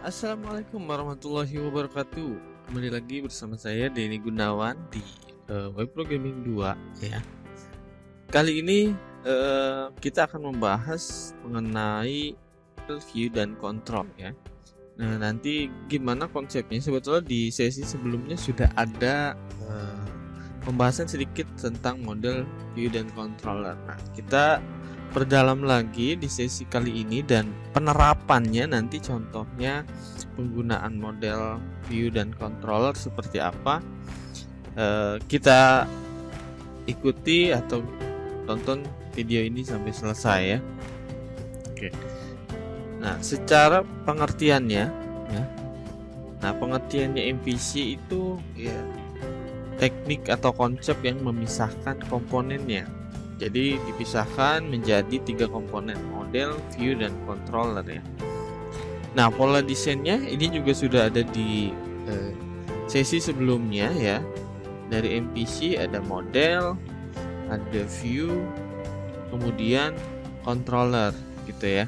Assalamualaikum warahmatullahi wabarakatuh. Kembali lagi bersama saya Denny Gunawan di Web Programming 2 ya. Kali ini kita akan membahas mengenai view dan control ya. Nah, nanti gimana konsepnya? Sebetulnya di sesi sebelumnya sudah ada pembahasan sedikit tentang model view dan controller. Nah, kita perdalam lagi di sesi kali ini dan penerapannya nanti, contohnya penggunaan model view dan controller seperti apa, kita ikuti atau tonton video ini sampai selesai ya. Oke. Nah, secara pengertiannya ya. Nah, pengertiannya MVC itu ya teknik atau konsep yang memisahkan komponennya. Jadi dipisahkan menjadi 3 komponen, model, view, dan controller ya. Nah, pola desainnya ini juga sudah ada di sesi sebelumnya ya. Dari MVC ada model, ada view, kemudian controller gitu ya.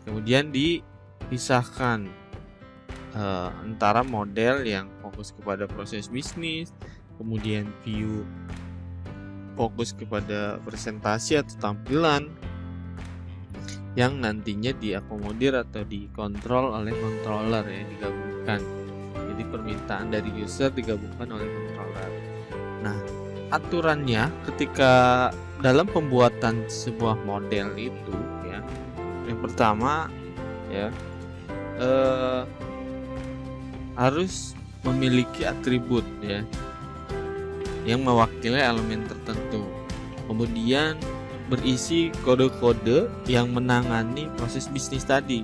Kemudian dipisahkan antara model yang fokus kepada proses bisnis, kemudian view fokus kepada presentasi atau tampilan yang nantinya diakomodir atau dikontrol oleh controller ya, digabungkan. Jadi permintaan dari user digabungkan oleh controller. Nah, aturannya ketika dalam pembuatan sebuah model itu ya, yang pertama ya harus memiliki atribut ya yang mewakili elemen tertentu. Kemudian berisi kode-kode yang menangani proses bisnis tadi.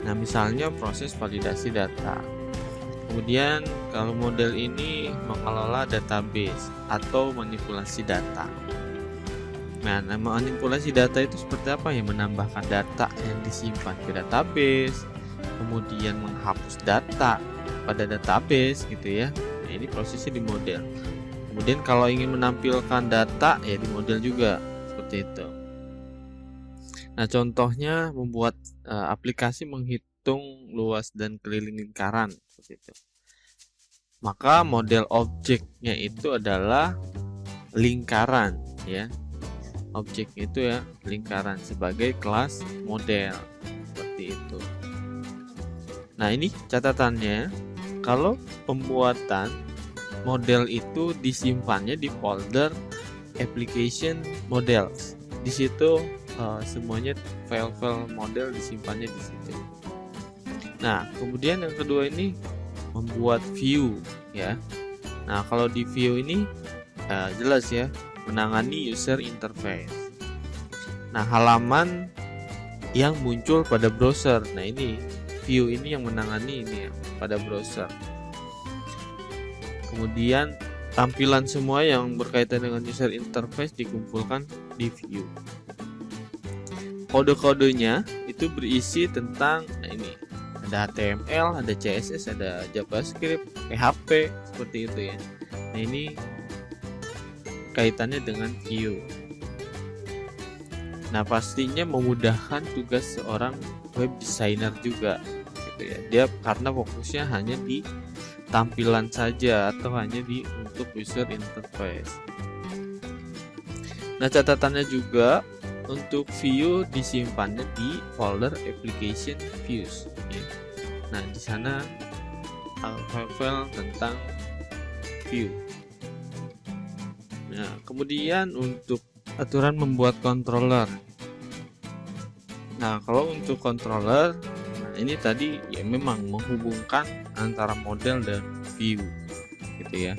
Nah, misalnya proses validasi data. Kemudian kalau model ini mengelola database atau manipulasi data. Nah, manipulasi data itu seperti apa ya? Menambahkan data yang disimpan ke database, kemudian menghapus data pada database gitu ya. Nah, ini prosesnya di model. Kemudian kalau ingin menampilkan data ya di model juga seperti itu. Nah, contohnya membuat aplikasi menghitung luas dan keliling lingkaran seperti itu. Maka model objeknya itu adalah lingkaran ya. Objeknya itu ya lingkaran sebagai kelas model seperti itu. Nah, ini catatannya, kalau pembuatan model itu disimpannya di folder application models. Di situ semuanya file-file model disimpannya di situ. Nah, kemudian yang kedua ini membuat view ya. Nah, kalau di view ini jelas ya, menangani user interface. Nah, halaman yang muncul pada browser. Nah, ini view ini yang menangani ini ya, pada browser. Kemudian tampilan semua yang berkaitan dengan user interface dikumpulkan di view. Kode-kodenya itu berisi tentang ini, ada HTML, ada CSS, ada JavaScript, PHP seperti itu ya. Nah, ini kaitannya dengan view. Nah, pastinya memudahkan tugas seorang web designer juga gitu ya. Dia karena fokusnya hanya di tampilan saja atau hanya untuk user interface. Nah, catatannya juga untuk view disimpannya di folder application views ya. Nah, di sana file tentang view. Nah, kemudian untuk aturan membuat controller. Nah, kalau untuk controller, ini tadi ya memang menghubungkan antara model dan view gitu ya.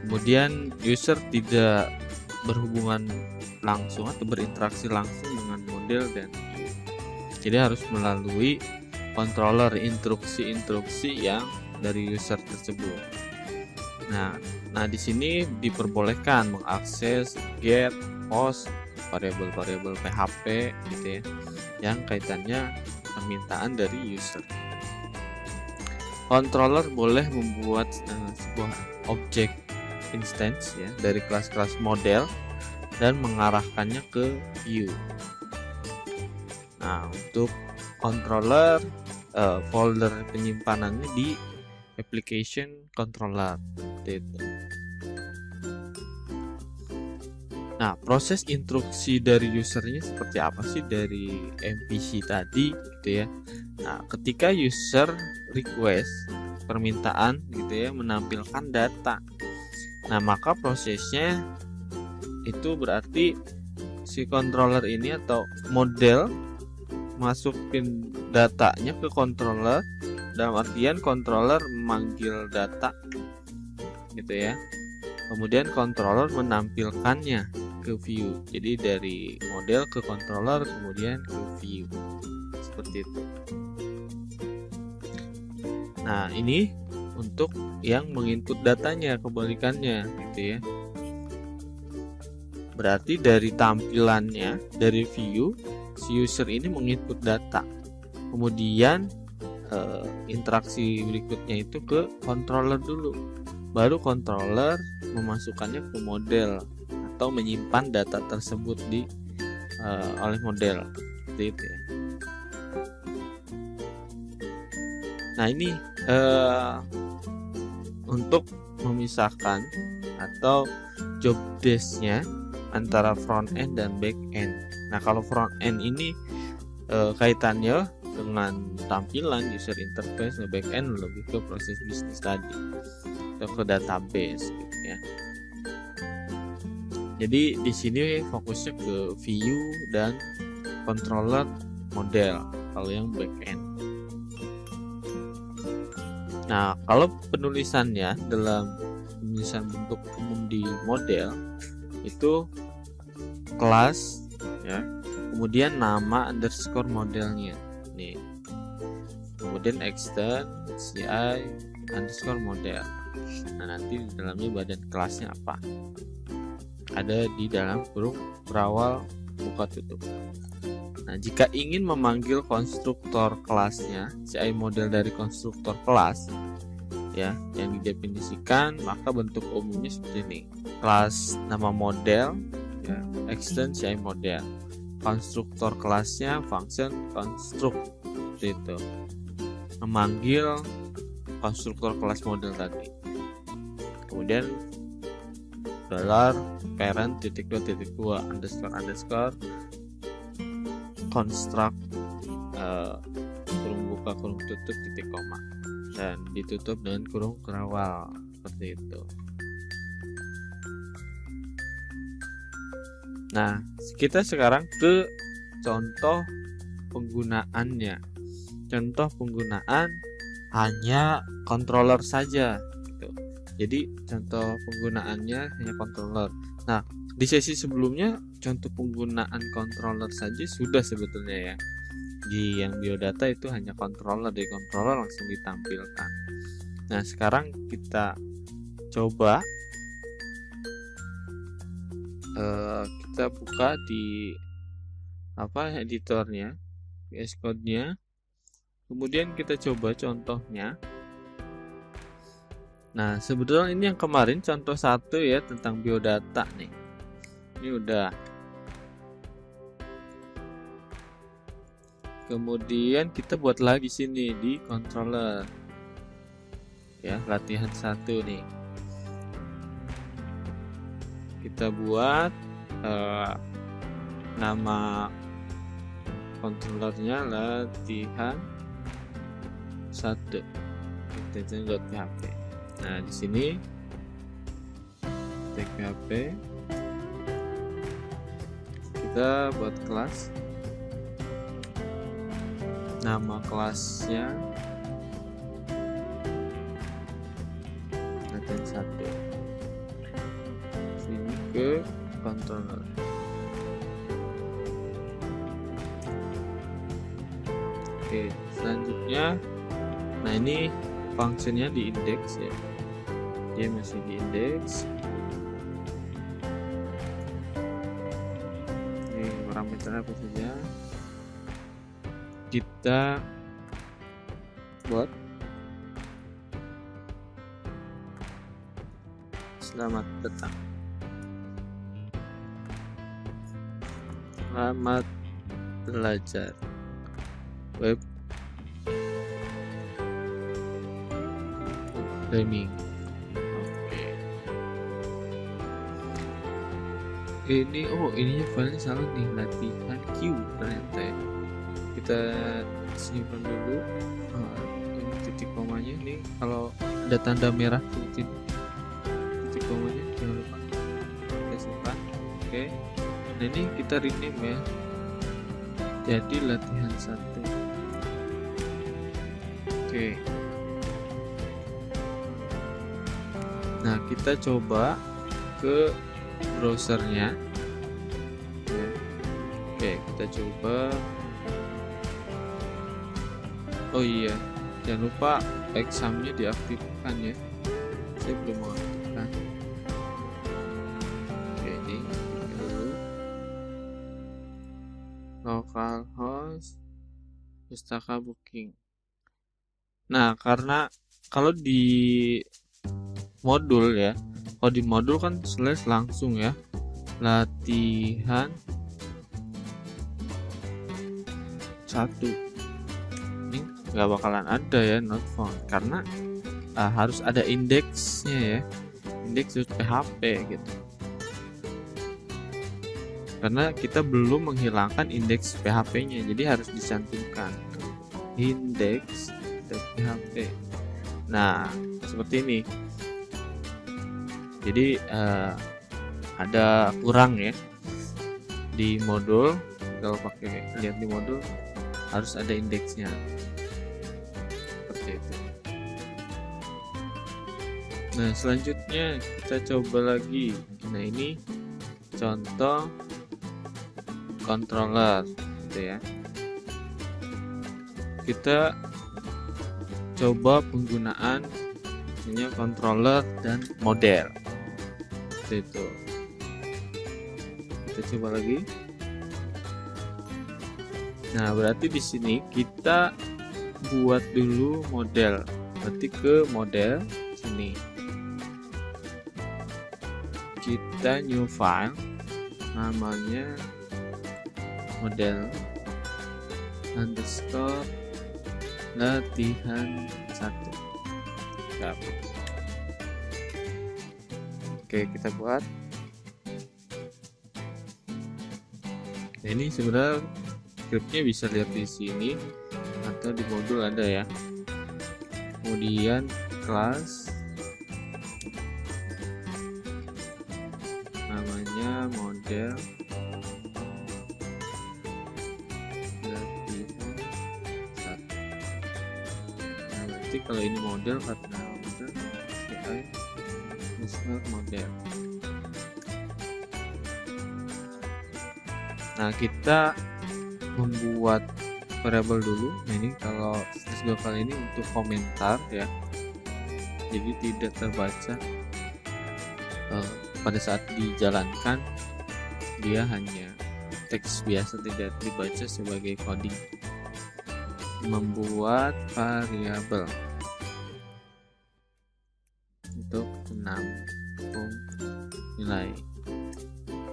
Kemudian user tidak berhubungan langsung atau berinteraksi langsung dengan model dan view. Jadi harus melalui controller, instruksi-instruksi yang dari user tersebut. Nah, di sini diperbolehkan mengakses, get, post, variabel-variabel PHP gitu ya, yang kaitannya permintaan dari user. Controller boleh membuat sebuah objek instance ya dari kelas-kelas model dan mengarahkannya ke view. Nah, untuk controller folder penyimpanannya di application controller seperti itu. Nah, proses instruksi dari usernya seperti apa sih dari MVC tadi gitu ya. Nah, ketika user request permintaan gitu ya menampilkan data. Nah, maka prosesnya itu berarti si controller ini atau model masukin datanya ke controller, dalam artian controller memanggil data gitu ya. Kemudian controller menampilkannya ke view. Jadi dari model ke controller kemudian ke view. Seperti itu. Nah, ini untuk yang menginput datanya, kebalikannya gitu ya. Berarti dari tampilannya, dari view, si user ini menginput data. Kemudian interaksi berikutnya itu ke controller dulu. Baru controller memasukkannya ke model atau menyimpan data tersebut di oleh model. Seperti itu ya. Nah, ini untuk memisahkan atau job desk-nya antara front end dan back end. Nah, kalau front end ini kaitannya dengan tampilan user interface, back end lebih ke proses bisnis tadi atau ke database gitu ya. Jadi di sini fokusnya ke view dan controller model kalau yang back end. Nah, kalau penulisannya dalam penulisan bentuk umum di model itu kelas ya, kemudian nama underscore modelnya nih, kemudian extend CI underscore model. Nah, nanti di dalamnya badan kelasnya apa, ada di dalam kurung berawal buka tutup. Nah, jika ingin memanggil konstruktor kelasnya, CI model dari konstruktor kelas ya yang didefinisikan, maka bentuk umumnya seperti ini. Kelas nama model ya, extend CI model. Konstruktor kelasnya function construct seperti itu. Memanggil konstruktor kelas model tadi. Kemudian $parent .2.2 underscore construct kurung buka kurung tutup titik koma dan ditutup dengan kurung kerawal seperti itu. Nah, kita sekarang ke contoh penggunaannya. Contoh penggunaan hanya controller saja gitu. Jadi contoh penggunaannya hanya controller. Nah, di sesi sebelumnya contoh penggunaan controller saja sudah sebetulnya ya. Di yang biodata itu hanya controller, dari controller langsung ditampilkan. Nah, sekarang kita coba kita buka di editornya, VS Code-nya. Kemudian kita coba contohnya. Nah, sebetulnya ini yang kemarin contoh 1 ya tentang biodata nih. Ini udah. Kemudian kita buat lagi sini di controller. Ya, latihan 1 nih. Kita buat nama controllernya latihan 1. Kita.php. Nah, di sini .php kita buat kelas, nama kelasnya latihan 1. Sini ke controller. Oke, selanjutnya, nah ini fungsinya di index ya, dia masih di index. Ini parameter apa saja kita buat. Selamat datang, selamat belajar web framing. Oke. Ini ininya filenya salah nih, latihan Q ternyata ya. Kita simpan dulu. Ini titik komanya nih, kalau ada tanda merah titik komanya jangan lupa kita simpan. Oke. Nah ini kita rename ya, jadi latihan 1. Oke. Nah kita coba ke browsernya ya. Oke, kita coba. Oh iya, jangan lupa examnya diaktifkan ya, saya belum mengaktifkan. Oke, ini dulu localhost pustaka booking. Nah karena kalau di modul ya, kalau di modul kan slash langsung ya, latihan 1. Ini nggak bakalan ada ya not found, karena harus ada indeksnya ya, indeks PHP gitu, karena kita belum menghilangkan indeks PHP-nya, jadi harus dicantumkan indeks PHP. Nah seperti ini, jadi ada kurang ya di modul. Kalau pakai lihat di modul harus ada indeksnya seperti itu. Nah selanjutnya kita coba lagi. Nah ini contoh controller gitu ya. Kita coba penggunaan controller dan model seperti itu. Kita coba lagi. Nah berarti di sini kita buat dulu model, berarti ke model sini kita new file, namanya model underscore latihan 1. Oke, kita buat. Nah, ini sebenarnya scriptnya bisa lihat di sini atau di modul ada ya. Kemudian kelas namanya model latihan 1. Nah berarti kalau ini model karena model AI model. Nah kita membuat variabel dulu. Nah ini kalau S2 kali ini untuk komentar ya, jadi tidak terbaca pada saat dijalankan, dia hanya teks biasa, tidak dibaca sebagai coding. Membuat variabel untuk menampung nilai.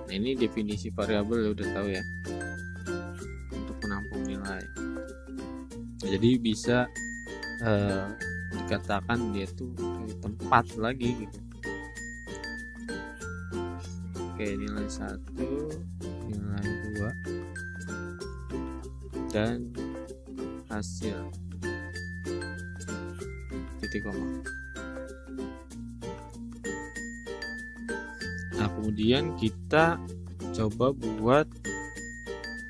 Nah ini definisi variabel ya, udah tahu ya, untuk menampung nilai. Jadi bisa dikatakan dia tuh kayak tempat lagi gitu. Oke, nilai 1, nilai 2, dan hasil titik koma. Nah kemudian kita coba buat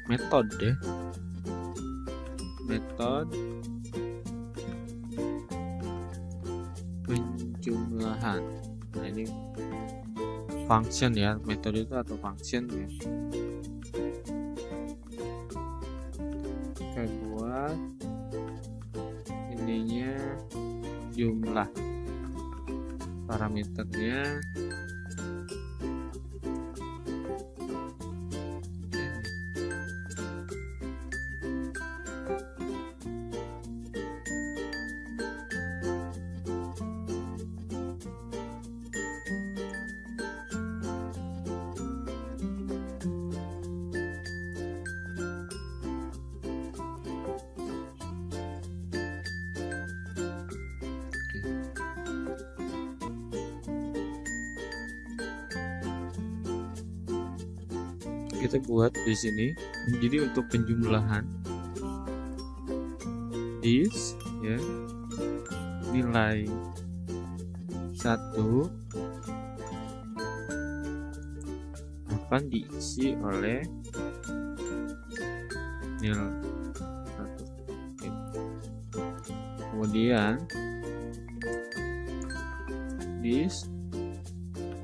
metode, metode penjumlahan. Nah ini function ya, metode itu atau function ya. Kita buat ininya jumlah, parameternya kita buat di sini. Jadi untuk penjumlahan this ya, nilai 1 akan diisi oleh nilai 1. Kemudian this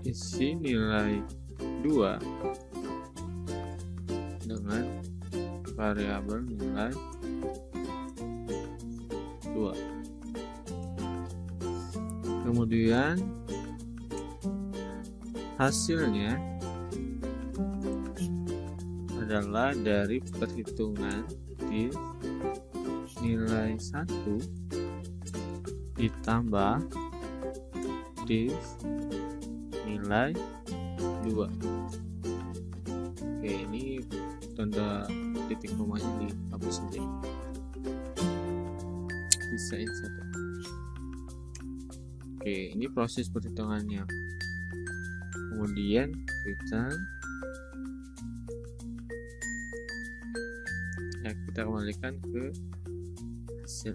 isi nilai 2 dengan variabel nilai 2. Kemudian hasilnya adalah dari perhitungan di nilai 1 ditambah di nilai 2. Oke, ini tanda titik komanya dihapus saja. Bisa insert. Oke, ini proses perhitungannya. Kemudian kita kembalikan ke hasil.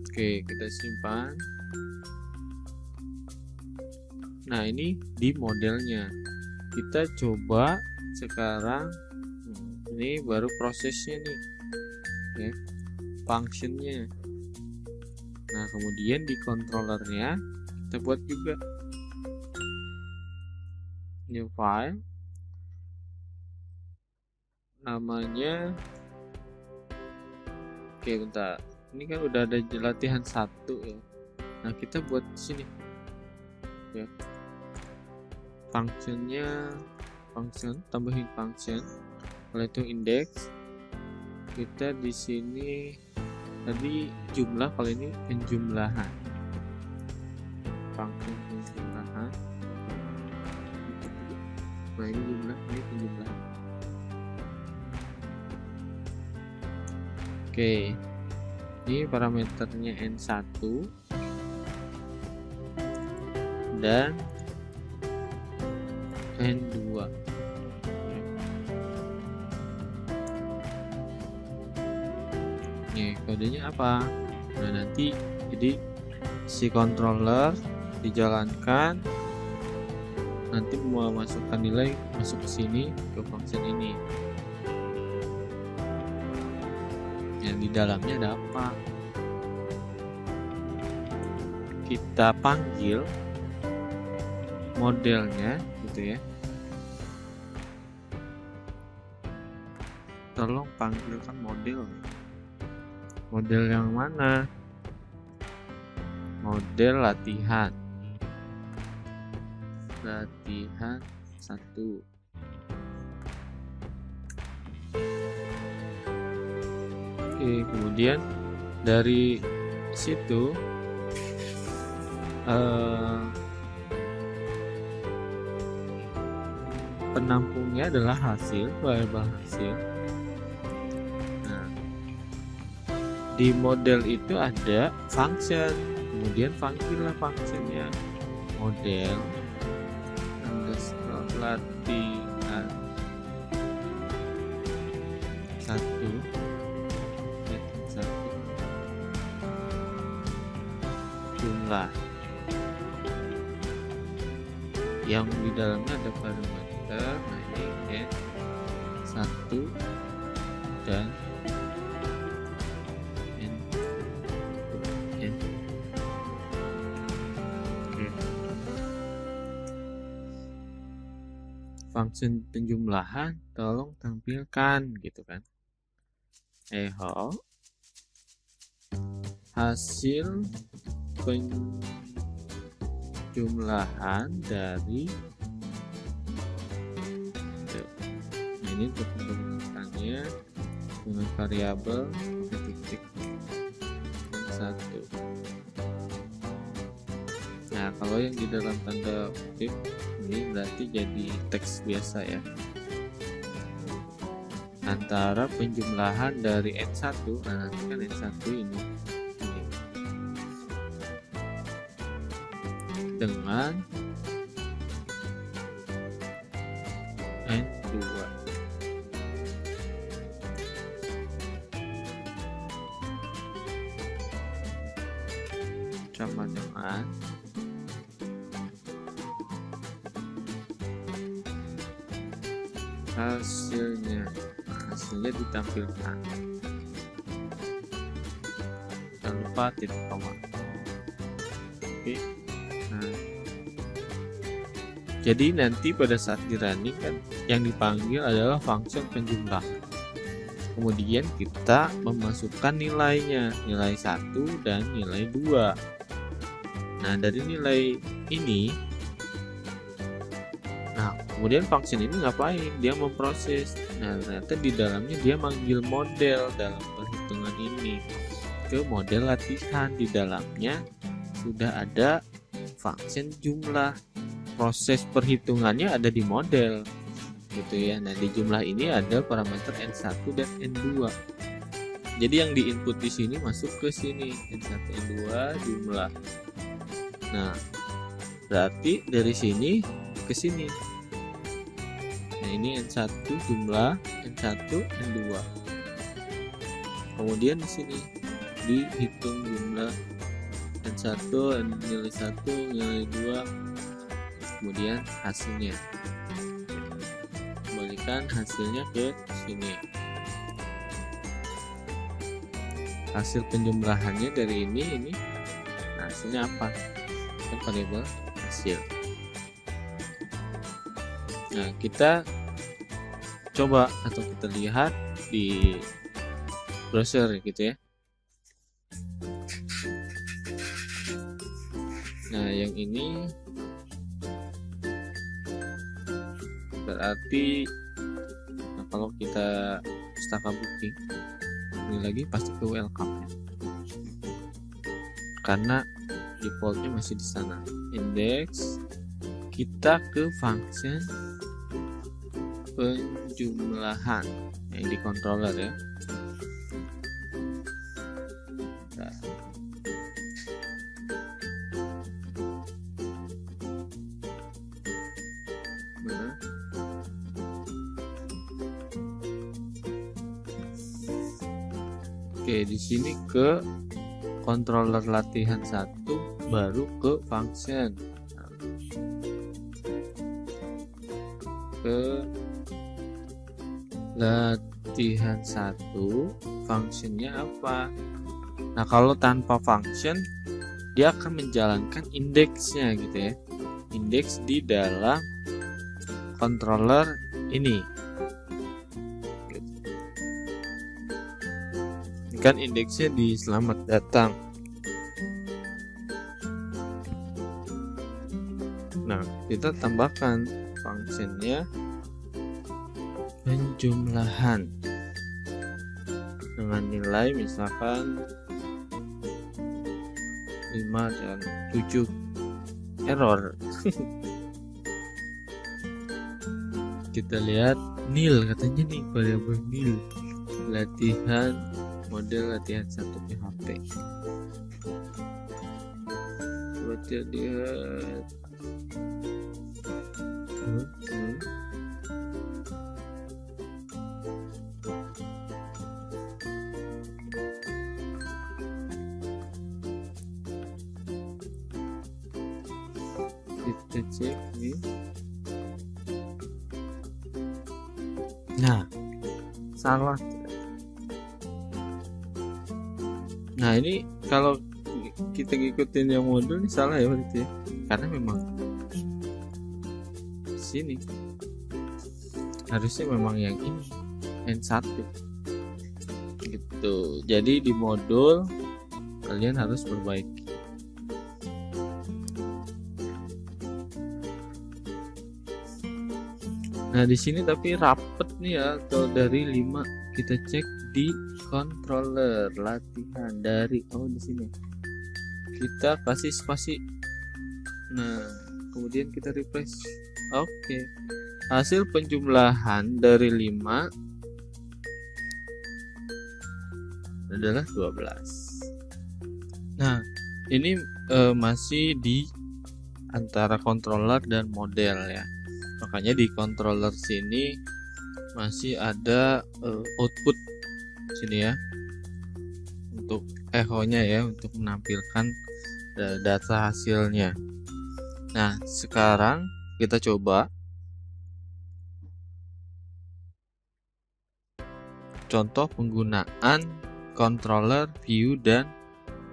Oke, kita simpan. Nah, ini di modelnya. Kita coba sekarang. Ini baru prosesnya nih, ya, functionnya. Nah, kemudian di controllernya kita buat juga new file, namanya. Oke, bentar. Ini kan udah ada latihan 1 ya. Nah, kita buat di sini ya. Functionnya, tambahin function. Kalau itu index, kita di sini tadi jumlah, kalau ini penjumlahan. Function penjumlahan. Nah, ini jumlah, ini penjumlahan. Oke, ini parameternya N1 dan N2. Nih, kodenya apa? Nah, nanti jadi si controller dijalankan, nanti mau masukkan nilai masuk ke sini, ke function ini. Yang di dalamnya ada apa? Kita panggil modelnya gitu ya. Tolong panggilkan model. Model yang mana? Model latihan 1. Oke, kemudian dari situ penampungnya adalah hasil, variabel hasil. Nah, di model itu ada function, kemudian panggillah functionnya model underscore latihan 1 jumlah, yang di dalamnya ada parameter. Nah, ini N1 dan N2. Oke. Function penjumlahan tolong tampilkan gitu kan. Echo hasil penjumlahan dari ini untuk penjumlahannya dengan variabel titik 1. Nah, kalau yang di dalam tanda kutip ini berarti jadi teks biasa ya, antara penjumlahan dari N1. Nah, nanti kan N1 ini dengan N2. Sama dengan hasilnya ditampilkan. Jangan lupa titik koma. Oke. Nah, jadi nanti pada saat di running kan yang dipanggil adalah function penjumlah. Kemudian kita memasukkan nilainya, nilai 1 dan nilai 2. Nah, dari nilai ini, nah kemudian function ini ngapain? Dia memproses. Nah, ternyata di dalamnya dia manggil model dalam perhitungan ini ke model latihan. Di dalamnya sudah ada function jumlah. Proses perhitungannya ada di model, gitu ya. Nah, di jumlah ini ada parameter N1 dan N2. Jadi yang diinput di sini masuk ke sini, N1 N2 jumlah. Nah, berarti dari sini ke sini. Nah, ini N1 jumlah, N1 N2. Kemudian di sini dihitung jumlah N1, nilai 1, nilai 2, kemudian hasilnya. Kembalikan hasilnya ke sini. Hasil penjumlahannya dari ini. Nah, hasilnya apa? Kan variabel hasil. Nah, kita coba atau kita lihat di browser gitu ya. Nah, yang ini berarti kalau kita pustaka booking ini lagi pasti ke welcome ya. Karena defaultnya masih di sana. Index, kita ke function penjumlahan yang di controller ya. Nah. Oke, di sini ke controller latihan 1 baru ke function. Ke latihan 1 functionnya apa? Nah, kalau tanpa function dia akan menjalankan indeksnya gitu ya. Indeks di dalam controller ini. Kan indeksnya di selamat datang. Nah, kita tambahkan functionnya penjumlahan dengan nilai misalkan 5 dan 7. Error. Kita lihat nil, katanya nih variabel nil. Latihan model latihan 1 PHP. Coba kita lihat. Kita cek nih. Nah, salah. Nah, ini kalau kita ngikutin yang modul ini salah ya berarti ya. Karena memang sini harusnya memang yang ini N1 gitu. Jadi di modul kalian harus perbaiki. Nah, di sini tapi rapet nih ya, atau dari 5 kita cek di controller latihan dari di sini kita kasih spasi. Nah, kemudian kita refresh. Oke. Hasil penjumlahan dari 5 adalah 12. Nah, ini masih di antara controller dan model ya. Makanya di controller sini masih ada output sini ya, untuk echo-nya ya, untuk menampilkan data hasilnya. Nah, sekarang kita coba contoh penggunaan controller, view, dan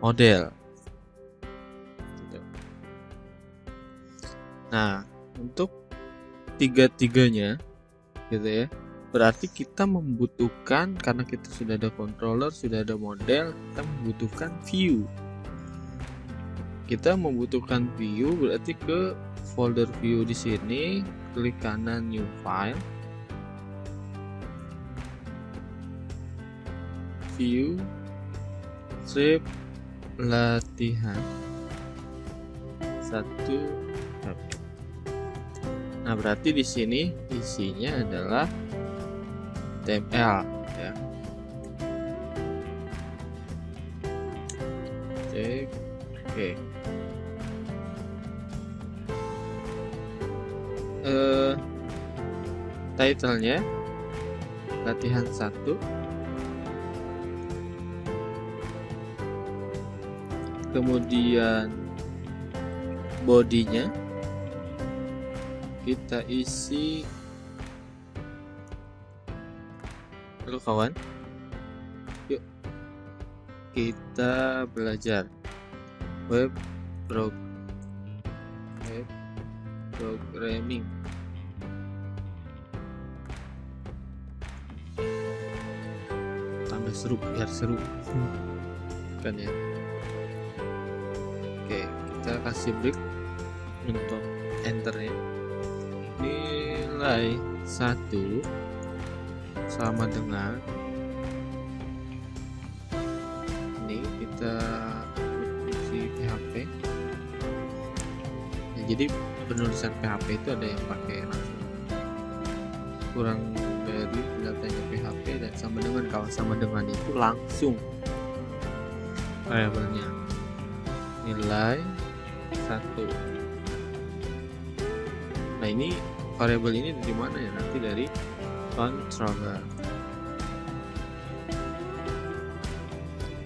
model. Nah, untuk tiga-tiganya gitu ya, berarti kita membutuhkan, karena kita sudah ada controller, sudah ada model, kita membutuhkan view. Kita membutuhkan view berarti ke folder view di sini, klik kanan new file, view, strip latihan 1. Nah, berarti di sini isinya adalah HTML ya. Cek. Oke. Title-nya latihan 1. Kemudian bodinya kita isi, halo kawan, yuk kita belajar web programming. Tambah seru, biar seru kan ya. Oke, kita kasih break untuk enternya. Nilai 1 sama dengan ini, kita fungsi PHP ya, jadi penulisan PHP itu ada yang pakai langsung kurang dari datanya PHP, dan sama dengan, kalau sama dengan itu langsung variabelnya nilai 1. Nah, ini variabel ini dari mana ya? Nanti dari controller.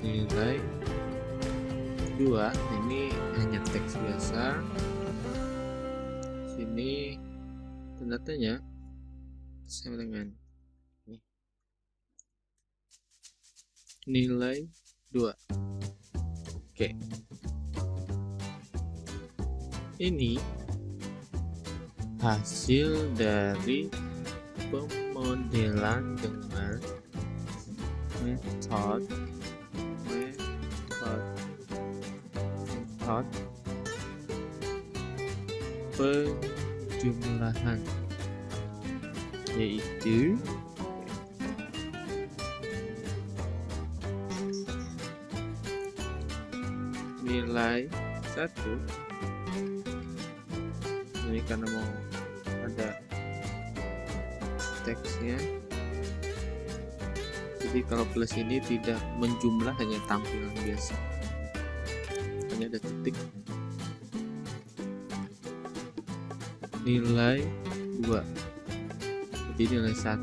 Nilai 2 ini hanya teks biasa. Sini tanda-tandanya sama dengan ini. Nilai 2. Oke. Ini hasil dari pemodelan dengan metode penjumlahan, yaitu nilai 1. Ini karena mau ada teksnya, jadi kalau plus ini tidak menjumlah, hanya tampilan biasa, hanya ada titik. Nilai 2, jadi nilai 1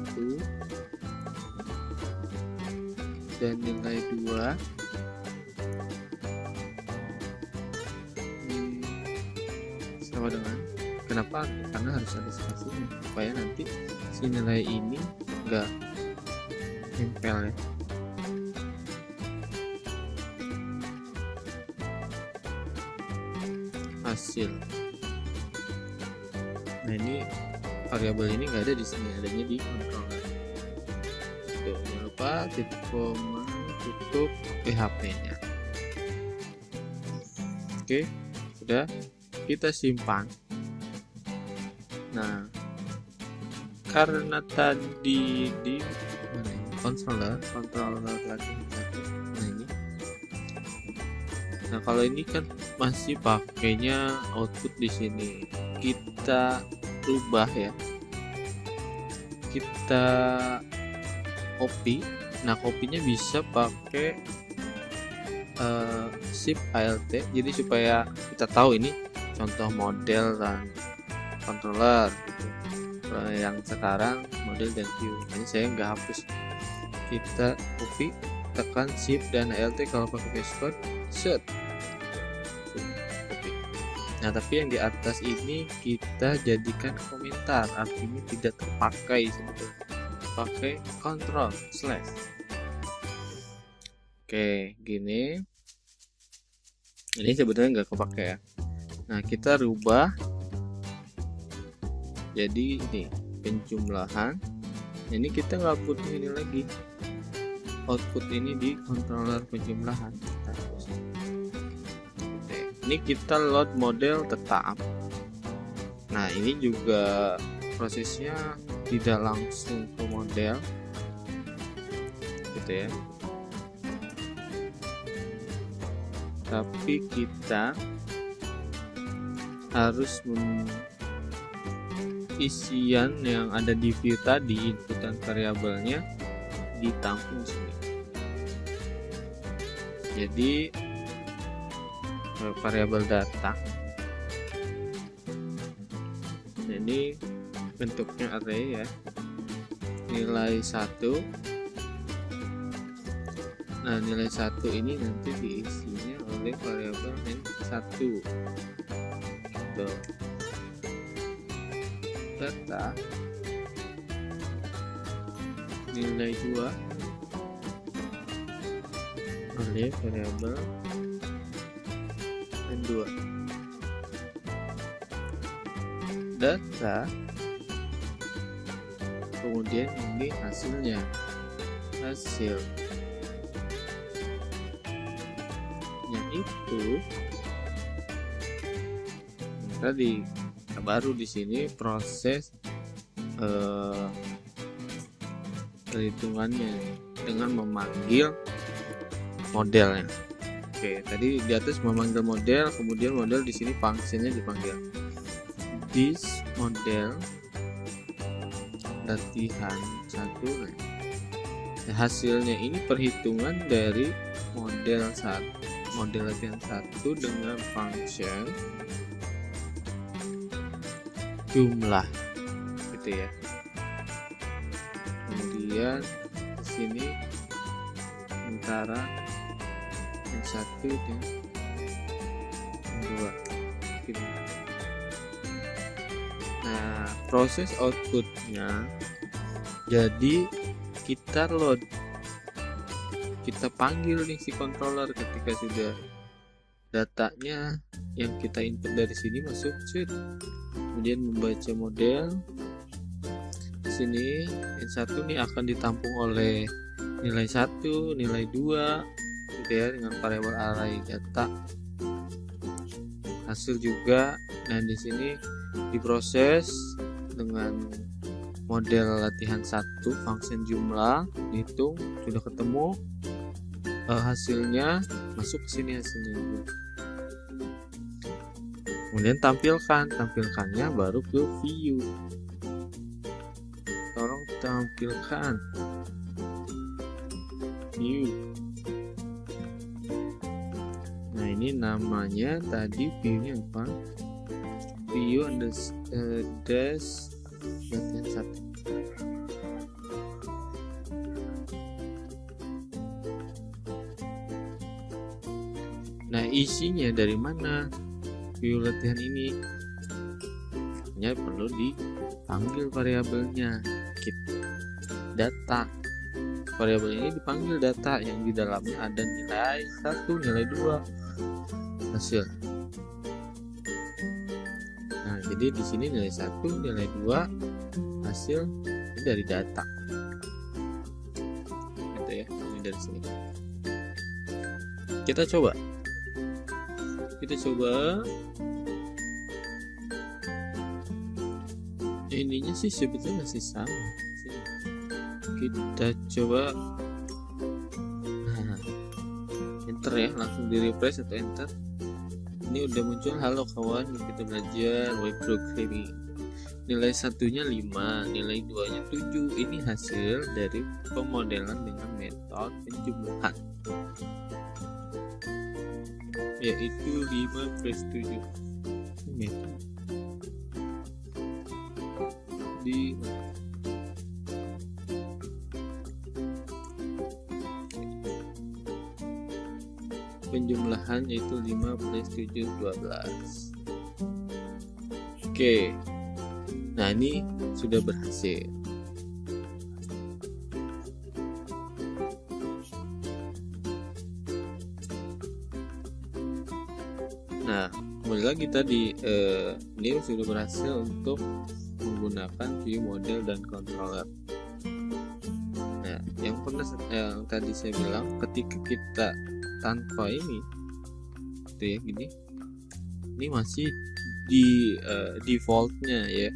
dan nilai 2 sama dengan, kenapa? Karena harus ada spasinya supaya nanti si nilai ini enggak nempel ya. Hasil. Nah, ini variabel ini nggak ada di sini, adanya di controller. Tuh, jangan lupa titik koma, tutup PHP-nya. Oke, sudah, kita simpan. Nah, karena tadi di controller lagi satu. Nah, ini. Nah, kalau ini kan masih pakainya output di sini. Kita rubah ya. Kita copy. Nah, copy-nya bisa pakai shift alt. Jadi supaya kita tahu ini contoh model dan controller gitu. yang sekarang model dan view. Ini saya nggak hapus, kita copy, tekan shift dan alt kalau pakai passcode, set. Copy. Nah tapi yang di atas ini kita jadikan komentar, artinya tidak terpakai sebetulnya, pakai Ctrl/. Oke, gini. Ini sebetulnya nggak kepake ya. Nah kita rubah jadi ini penjumlahan. Ini kita nggak butuh ini lagi, output ini di controller penjumlahan. Oke, ini kita load model tetap. Nah ini juga prosesnya tidak langsung ke model gitu ya, tapi kita harus isian yang ada di view tadi, input dan variabelnya ditampung sini. Jadi variabel data ini bentuknya array ya, nilai 1. Nah nilai 1 ini nanti diisinya oleh variabel n1 gitu. Data nilai 2 oleh variabel n2. Data, kemudian ini hasilnya, hasilnya itu tadi baru di sini proses perhitungannya dengan memanggil modelnya. Oke, tadi di atas memanggil model, kemudian model di sini fungsinya dipanggil this model latihan 1. Nah, hasilnya ini perhitungan dari model latihan 1 dengan function jumlah gitu ya. Kemudian di sini antara yang 1 dan yang 2 gitu. Nah proses outputnya, jadi kita load, kita panggil nih si controller ketika sudah datanya yang kita input dari sini masuk, kemudian membaca model. Di sini yang 1 nih akan ditampung oleh nilai 1, nilai 2 gitu ya, dengan variabel array data, hasil juga. Nah di sini diproses dengan model latihan 1 function jumlah, dihitung sudah ketemu hasilnya, masuk ke sini hasilnya juga. Kemudian tampilkannya baru ke view. Tolong tampilkan view. Nah ini namanya tadi viewnya apa? View dash latihan 1. Nah isinya dari mana view latihan ini? Hanya perlu dipanggil variabelnya data. Variabel ini dipanggil data yang di dalamnya ada nilai 1, nilai 2, hasil. Nah jadi di sini nilai 1, nilai 2, hasil ini dari data gitu ya. Ini dari sini kita coba ininya sih sebetulnya masih sama. Kita coba enter ya, langsung di refresh atau enter. Ini udah muncul, halo kawan, kita belajar web programming. Nilai 1-nya 5, nilai 2-nya 7. Ini hasil dari pemodelan dengan metode penjumlahan, yaitu 5 plus 7 metode. di penjumlahan, yaitu 5 plus 7 12. Oke, nah ini sudah berhasil. Nah, kembali lagi tadi ini sudah berhasil untuk menggunakan view model dan controller. Nah, yang tadi saya bilang, ketika kita tanpa ini itu ya gini, ini masih di defaultnya ya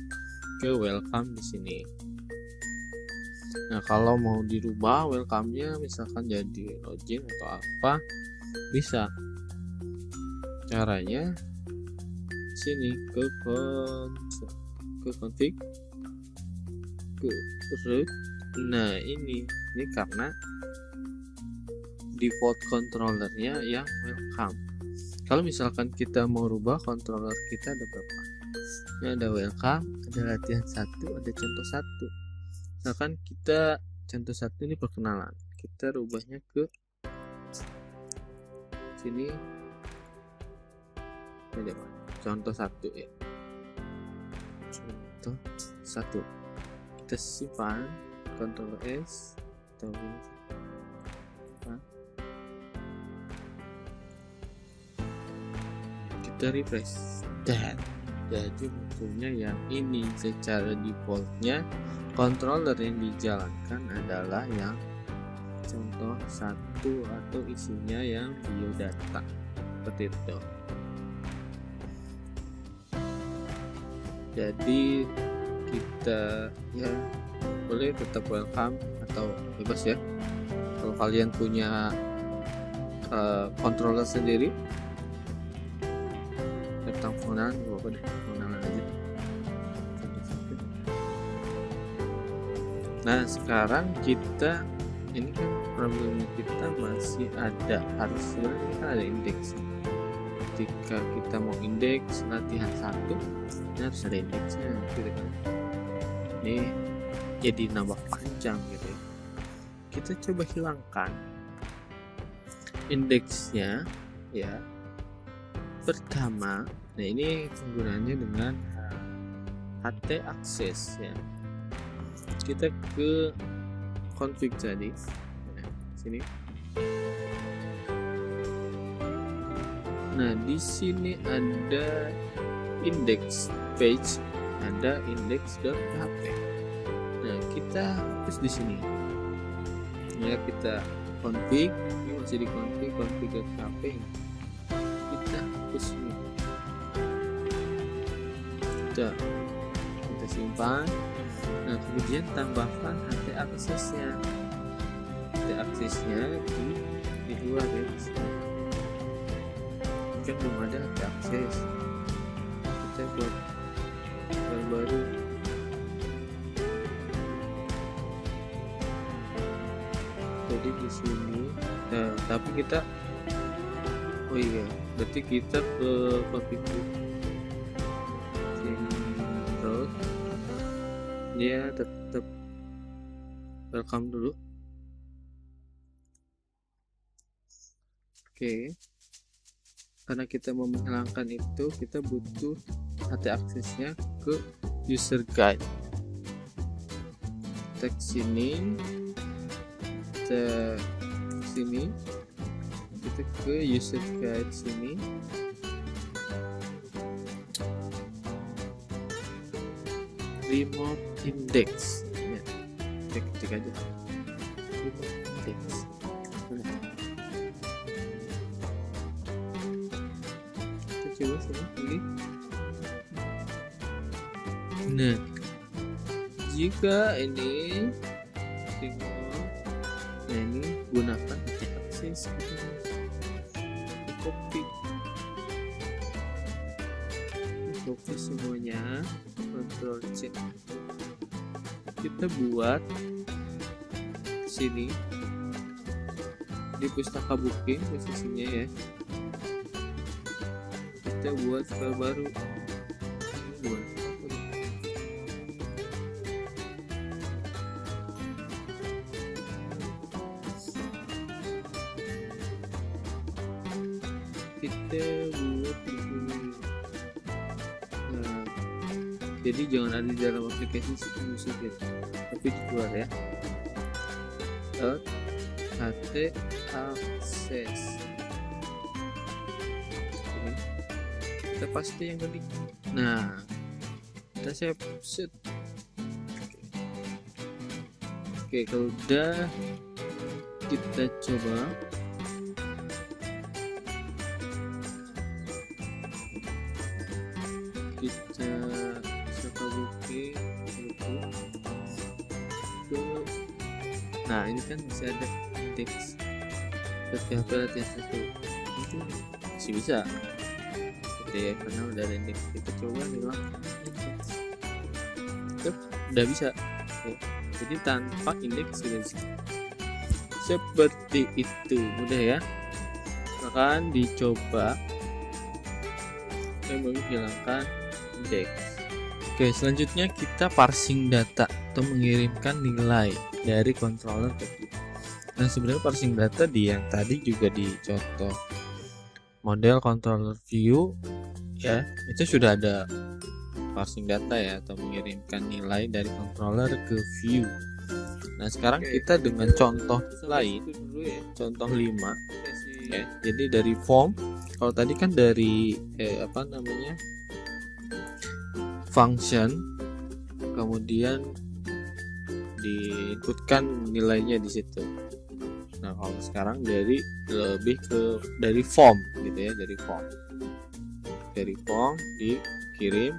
ke welcome di sini. Nah, kalau mau dirubah welcome-nya misalkan jadi login atau apa, bisa. Caranya sini ke config, ke root. Nah, ini karena default controllernya yang welcome. Kalau misalkan kita mau rubah controller kita ada berapa? Ini ada welcome, ada latihan 1, ada contoh 1. Misalkan kita contoh 1 ini perkenalan, kita rubahnya ke sini. Ini contoh 1 ya. Contoh 1. Kita simpan, Ctrl S atau kita refresh, dan jadi munculnya yang ini. Secara defaultnya controller yang dijalankan adalah yang contoh 1 atau isinya yang biodata seperti itu. Jadi kita ya boleh tetap welcome atau bebas ya. Kalau kalian punya controller sendiri tentang pengenalan, apa deh, pengenalan aja. Nah, sekarang kita ini kan problemnya kita masih ada, harus sebenarnya kan ada indeks. Ketika kita mau indeks latihan 1, ini harus ada indeksnya gitu kan. Ini jadi nambah panjang gitu ya. Kita coba hilangkan indeksnya ya. Pertama, nah ini penggunaannya dengan HT access ya. Kita ke config tadi, nah, sini. Nah, di sini ada index page, ada index.php. Nah, kita hapus di sini. Ya, kita config, ini masih di config.php. Kita hapus ini. Kita simpan. Nah, kemudian tambahkan HT aksesnya. HT aksesnya di luar ya. Kan belum ada HT akses. Kita buat file baru. Jadi di sini, nah, tapi kita, oh iya, berarti kita ke config terus dia tetap welcome dulu. Oke. Karena kita mau menghilangkan itu, kita butuh HT aksesnya ke user guide. Kita sini, kita sini, kita ke user guide sini. Remove index. Ya, kita ketik aja. Remove index. Coba sini. Nah, jika ini nah ini gunakan HT akses, copy semuanya, Ctrl C. Kita buat sini di pustaka booking posisinya ya. Kita buat file baru. kita buat di sini. Nah, jadi jangan ada di dalam aplikasi musik ya, tapi di luar ya. HT akses. Ini kita pasti yang tadi. Nah, kita set. Oke, kalau udah kita coba. Kita coba buka. Nah, ini kan bisa ada teks PHP latihan 1 itu masih bisa seperti ya, karena udah ada indeks. Kita coba hilang indeks, udah bisa ya. Jadi tanpa indeks sudah bisa. Seperti itu, mudah ya. Akan dicoba dan menghilangkan indeks. Oke, selanjutnya kita parsing data atau mengirimkan nilai dari controller ke view. Nah, sebenarnya parsing data di yang tadi juga di contoh model controller view ya, itu sudah ada parsing data ya, atau mengirimkan nilai dari controller ke view. Nah, sekarang kita dengan contoh lain, contoh 5 ya. Jadi dari form, kalau tadi kan dari function, kemudian diinputkan nilainya di situ. Nah, kalau sekarang lebih ke dari form gitu ya, dari form dikirim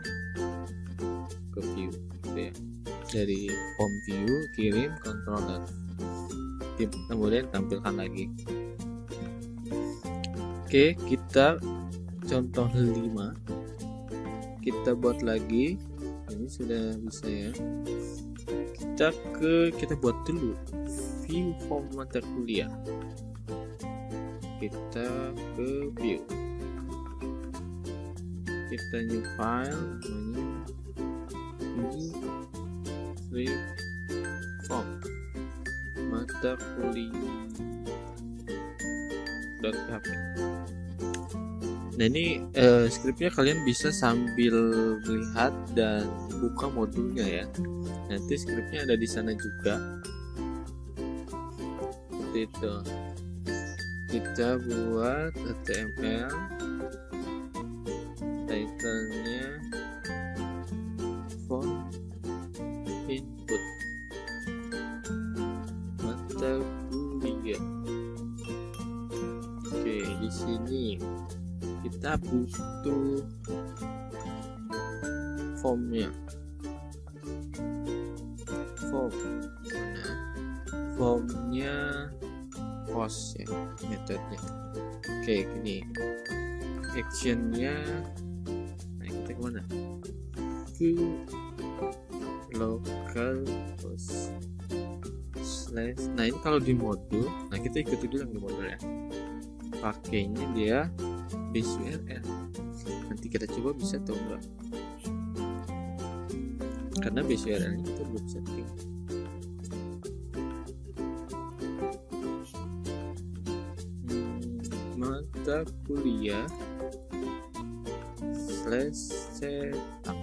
ke view gitu ya. Dari form view kirim controller, kemudian tampilkan lagi. Oke, kita contoh 5 kita buat lagi. Ini sudah bisa ya. Kita buat dulu view form mata kuliah. Kita ke view, kita new file namanya view form mata kuliah.php. Nah, ini skripnya kalian bisa sambil melihat dan buka modulnya ya. Nanti skripnya ada di sana juga. Seperti itu. Kita buat HTML, title-nya form input mata kuliah. Oke, di sini kita butuh formnya. Formnya post ya, metodenya. Oke, gini actionnya. Nah, kita kemana? Ke local host slash. Nah, ini kalau di modul, nah kita ikuti dulu yang di modul ya. Pakainya dia base URL. Nanti kita coba bisa atau enggak, karena base URL ini kita belum setting. Mata kuliah /setup.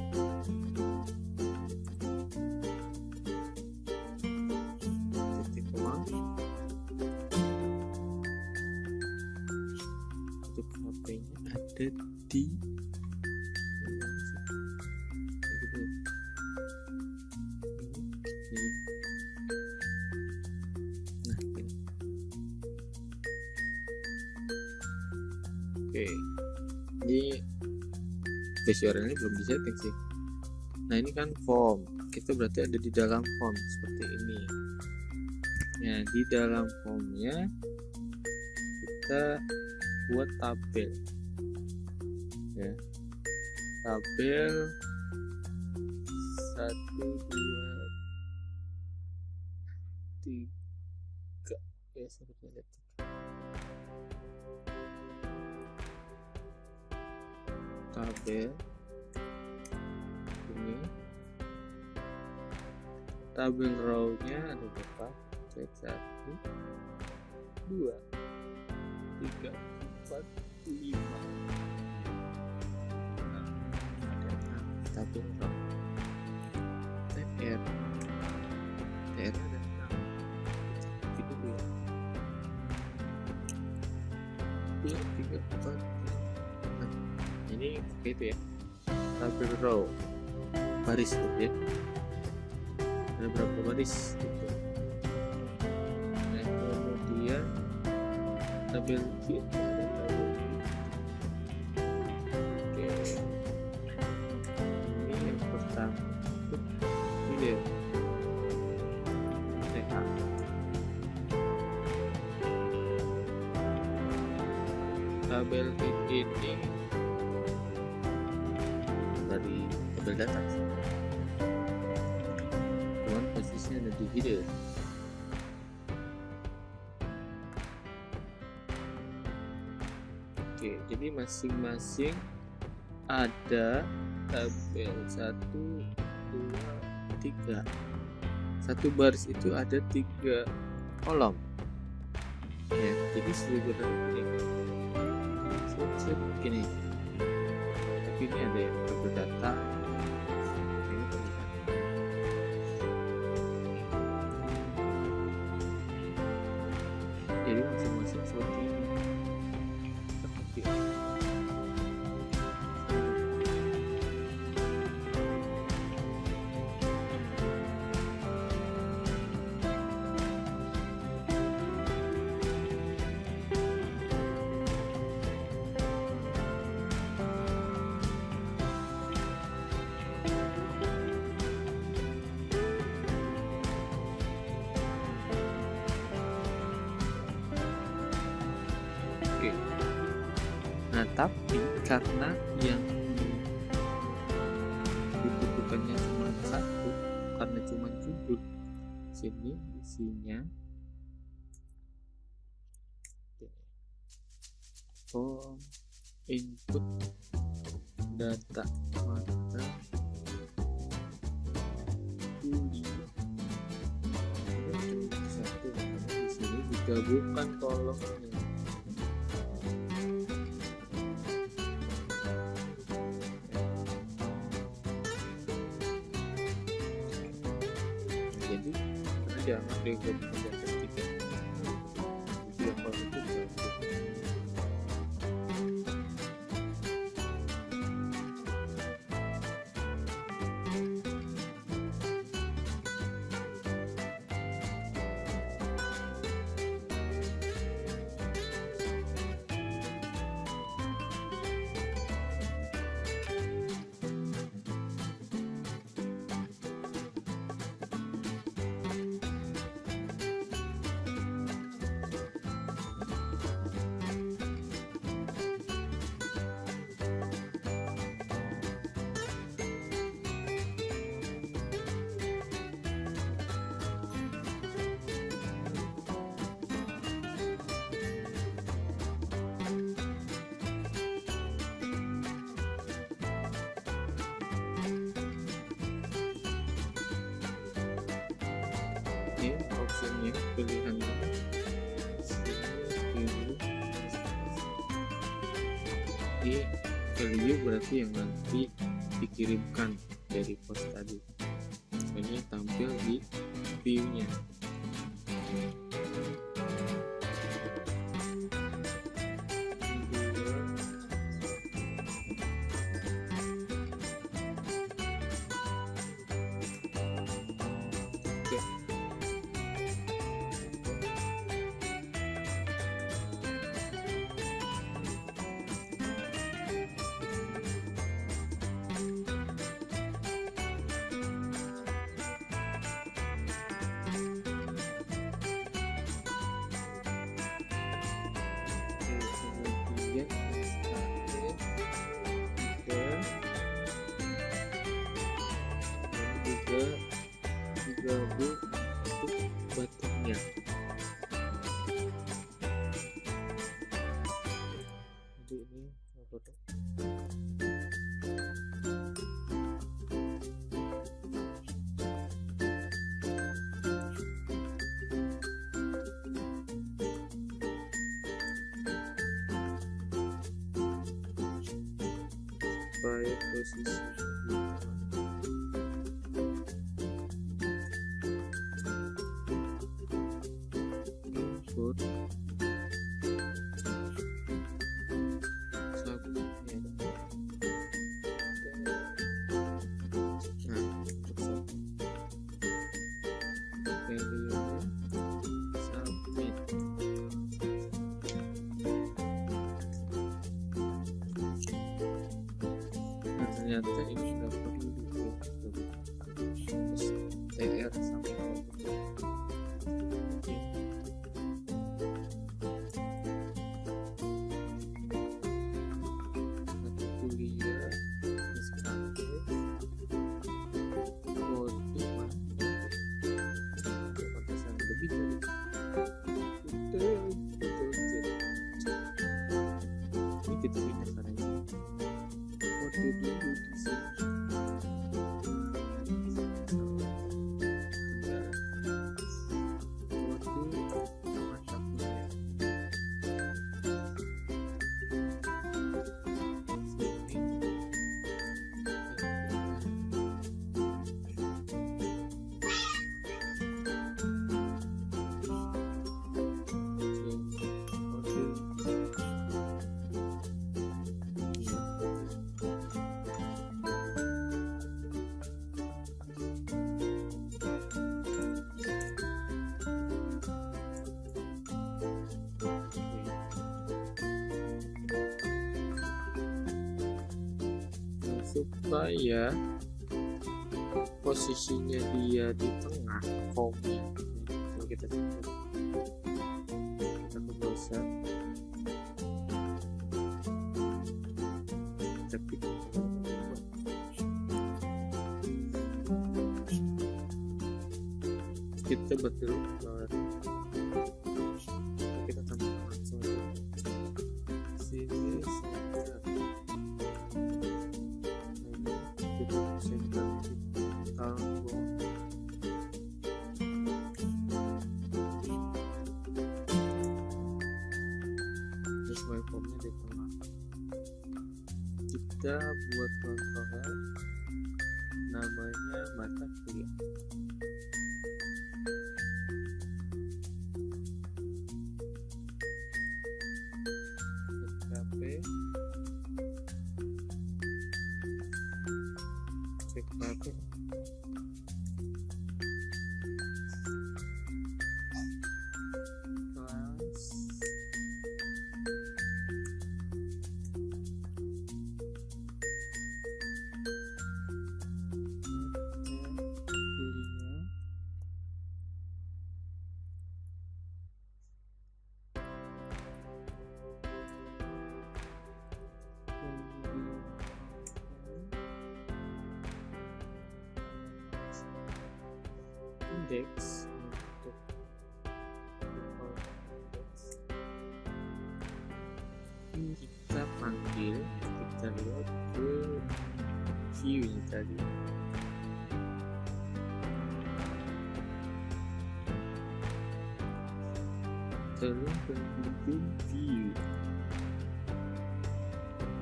Titik koma. Untuk HP-nya ada di Oke, ini base URL ini belum disetting sih. Nah, ini kan form, kita berarti ada di dalam form seperti ini ya. Di dalam formnya kita buat tabel ya, tabel 1 2 3 ya, seperti itu. Tabel ini, tabel row-nya ada berapa? Cek 1 2 3 4 5. Nah, ada 6 tabel row. TR ada 6. Itu dulu. 2, 3, 4, 5. Nah, ini itu ya. Tabel row baris gitu ya. Ada berapa baris gitu. Nah, kemudian tabel fit ada tabel fit. Oke, ini yang pertama ini ya TA. Tabel fit ini dari tabel data, cuman posisinya ada di header. Oke, jadi masing-masing ada tabel 1, 2, 3. Satu baris itu ada 3 kolom ya, jadi sebenarnya gini, tapi ini ada yang tabel data, ini pemilihan. Jadi masing-masing seperti ini. Oke. Nah, tapi karena yang dibutuhkannya cuma satu, karena cuma judul, sini isinya form input data mata kuliah. Satu, karena di sini digabungkan kolomnya. Jadi jangan digabungkan data tiga. Tiga kolom itu satu. Ini optionnya pilihan ini value berarti yang nanti dikirimkan dari pos tadi, ini tampil di view-nya. Kemudian juga digabung untuk buttonnya. Jadi ini apa tuh? posisi input submit. Nah, untuk value submit. Nah, ternyata ini nggak perlu dihitung, terus TR sampai kuliah SKS kode pantesan lebih dari ini kita pindah caranya kode dulu di sini. Supaya posisinya dia di tengah formnya, kalau kita sebut kita browser tapi kita betul kita tambah langsung sini saja. Sesuai formnya di tengah. Kita buat controller namanya mata kuliah. Cek HP. Index untuk ini kita panggil, kita lihat ke view ini tadi. Terus kemudian view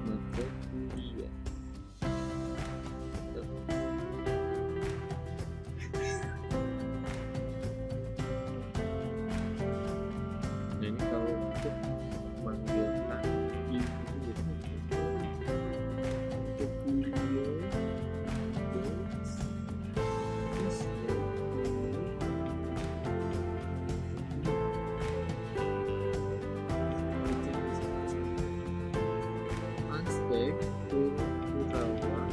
mata kuliah. Ini kalau untuk manggilkan itu untuk kuliah aspek Kurawa.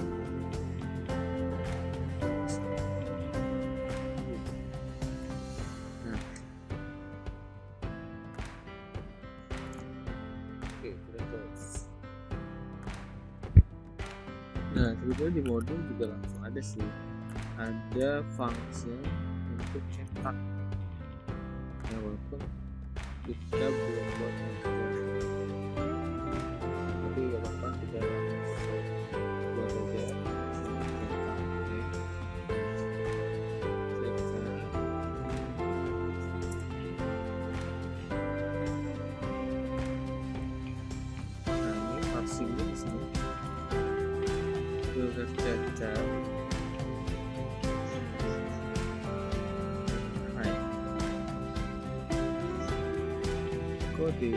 Nah, sebetulnya di modul juga langsung ada sih, ada function untuk cetak. Ya, walaupun kita belum buat modul, tapi gak apa-apa, kita buat aja. Nah, ini parsingnya di sini. kode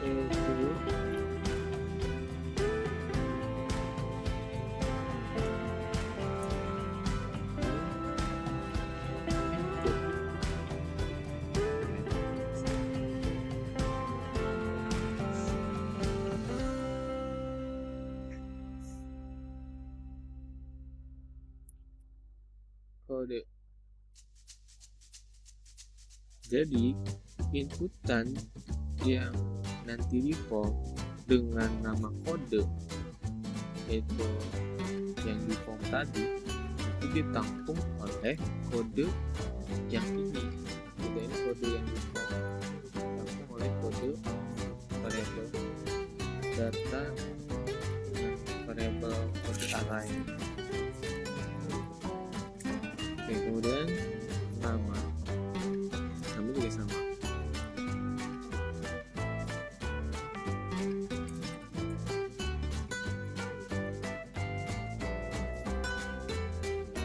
yaitu kode. Jadi inputan yang nanti di form dengan nama kode yaitu yang di form tadi itu ditampung oleh kode yang ini. Juga ini kode yang di form ditampung oleh kode variable data dengan variable kode array. Oke, kemudian nama juga sama.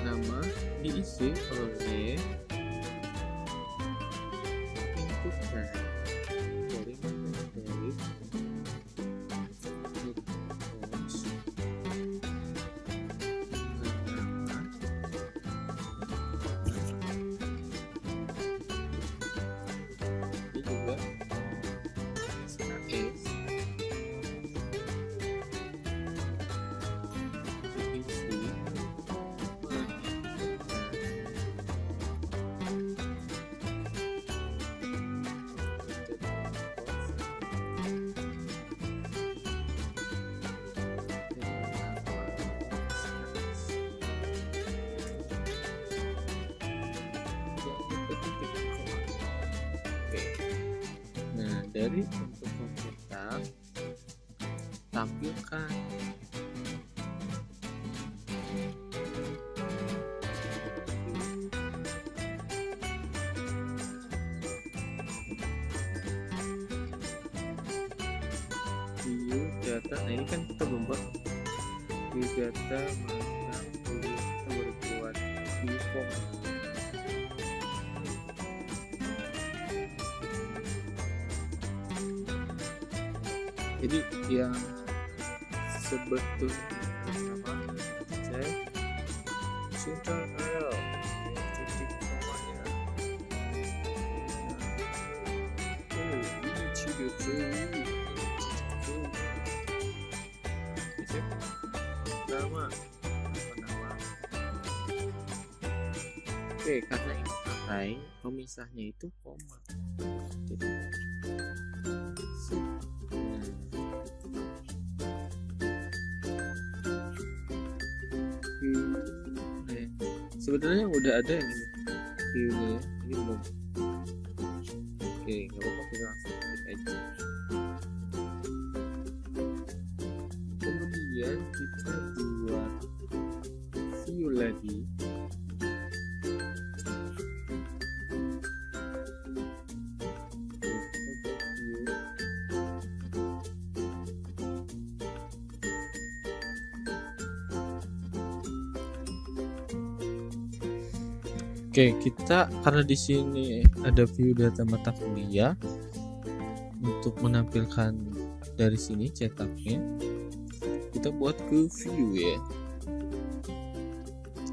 Nama diisi oleh inputnya dari dari untuk komputer tampilkan view data. Nah ini kan kita membuat view data, maka kita berbuat view form. Jadi yang sebetulnya sama saya center arrow titik komanya. Ini juga nama nama. Oke, karena ini array, pemisahnya itu koma. Jadi sebenarnya udah ada yang ini view-nya ya, ini belum. Oke, nggak apa-apa, kita langsung klik aja. Kemudian kita buat view lagi. Oke, kita karena di sini ada view data mata kuliah, untuk menampilkan dari sini cetaknya, kita buat ke view ya.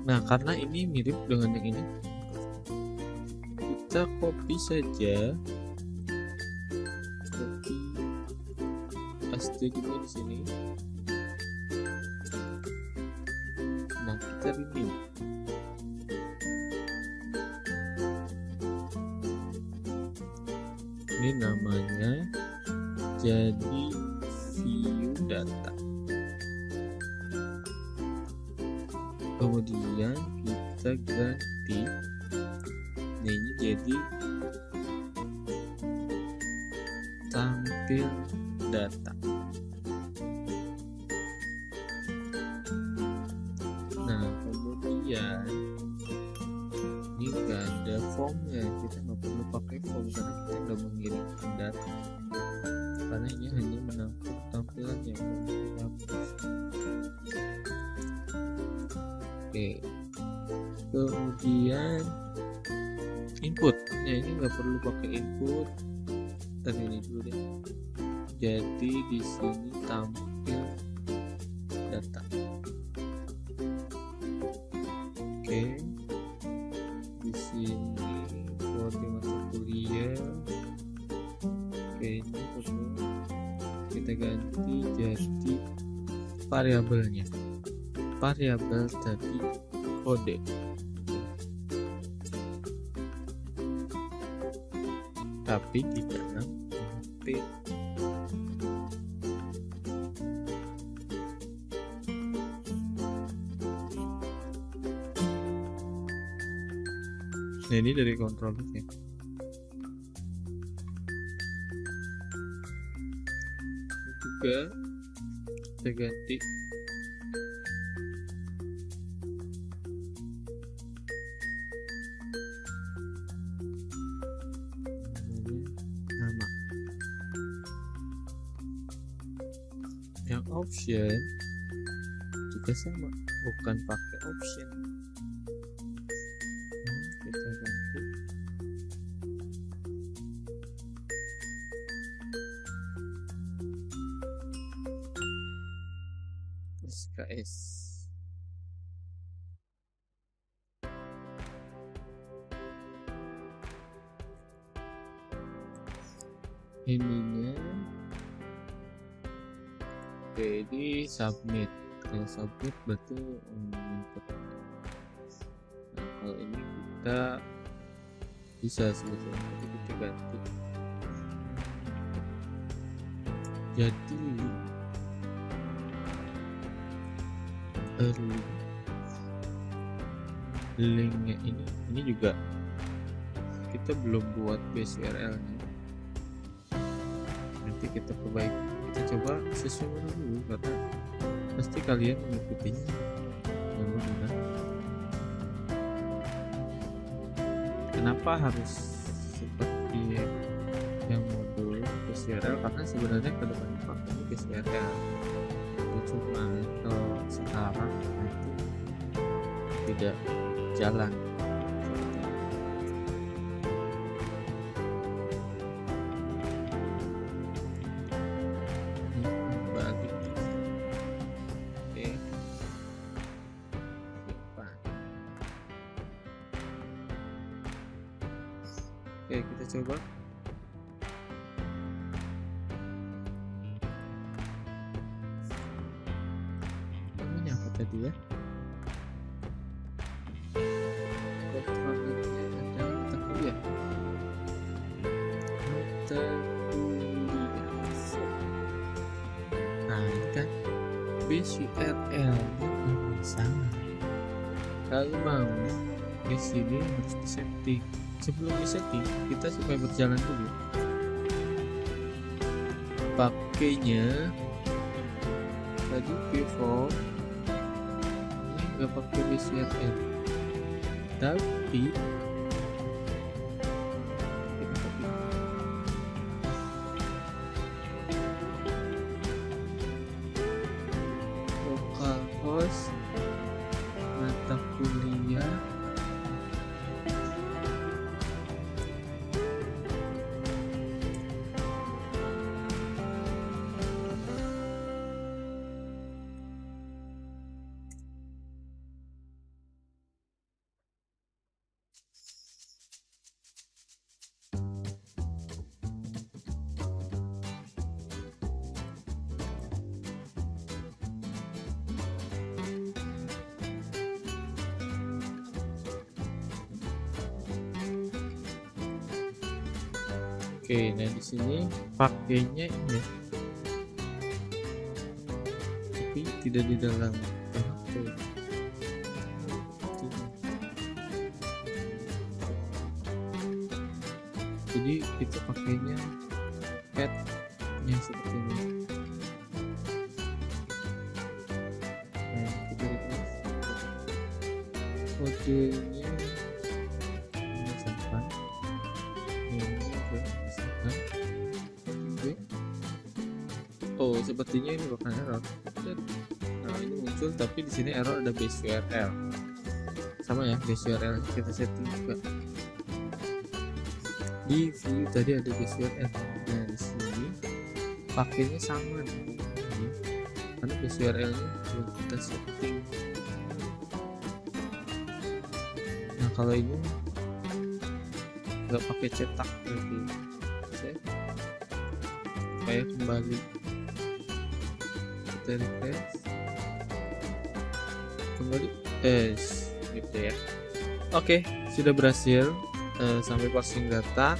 Nah, karena ini mirip dengan yang ini, kita copy saja, copy paste juga di sini. Nah, kita rename. Ini namanya jadi view data. Kemudian kita ganti ini jadi tampil data. Nah, kemudian ini nggak ada formnya, kita nggak perlu pakai form karena kita nggak mengirimkan data, karena ini hanya menampung tampilan yang mau dihapus. Oke, Kemudian input, ya ini nggak perlu pakai input. Tadi ini dulu deh. Jadi di sini tampil data. Oke, di sini kode mata kuliah. Oke, ini kita ganti jadi variabelnya, variabel tadi kode. Tapi di dalam p. Nah, ini dari controllernya. Juga saya ganti nama. Yang option juga sama, bukan pakai option. Kita ganti SKS. Ininya oke, ini submit. Kalau submit berarti input. Nah, kalau ini kita bisa sebetulnya kita ganti jadi linknya ini juga kita belum buat base URL nya, nanti kita perbaiki. Kita coba sesuai dulu karena pasti kalian mengikutinya mudah-mudahan. Kenapa harus seperti yang modul base URL? Karena sebenarnya ke depan pakainya base URL, cuma kalau sekarang nanti tidak jalan. Balik. Oke. Depan. Oke, kita coba. Namanya apa tadi ya? Kontrolnya ada mata kuliah. Mata kuliah. Nah, ini kan base URL ini sama. Kalau mau di sini harus disetting. Sebelum disetting, kita supaya berjalan dulu. Pakainya tadi pivot ini nggak pakai base URL, tapi kita copy. Localhost mata kuliah Oke, nah di sini pakainya ini, tapi tidak di dalam PHP. Jadi kita pakainya cat-nya seperti ini. Nah, kita lihat kodenya ini sampai ini misalkan. Oke. Oh, sepertinya ini bukan error. Nah, ini muncul tapi di sini error ada base URL. sama ya, guys URL kita setting juga. Di view tadi ada guys URL. Nah di sini pakainya sama nih, karena guys URL nya belum kita setting. Nah kalau ini nggak pakai cetak berarti supaya kembali kita refresh kembali gitu ya. Oke, sudah berhasil sampai parsing data.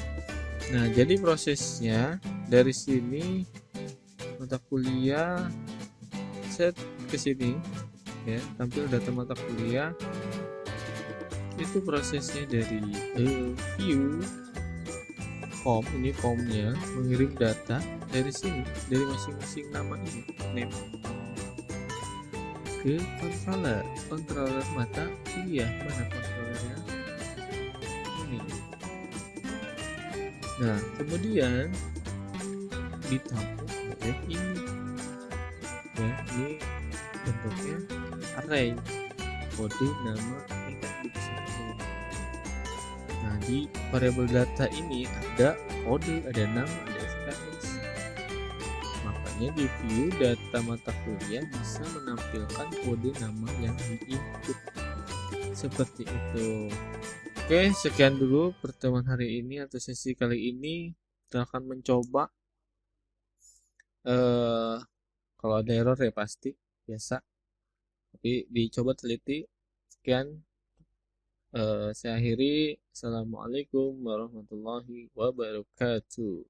Nah jadi prosesnya dari sini mata kuliah set ke sini ya, tampil data mata kuliah. Itu prosesnya dari view form, ini formnya mengirim data dari sini, dari masing-masing nama ini, name, ke controller mata kuliah. Mana controllernya? Ini. Nah kemudian ditampung oleh ini ya, ini bentuknya array, kode nama Nah di variabel data ini ada kode, ada nama, ada SKS. Makanya di view data mata kuliah bisa menampilkan kode nama yang di-input seperti itu. Oke, sekian dulu pertemuan hari ini atau sesi kali ini. Kita akan mencoba kalau ada error ya pasti biasa, tapi dicoba teliti. Sekian, saya akhiri. Assalamualaikum warahmatullahi wabarakatuh.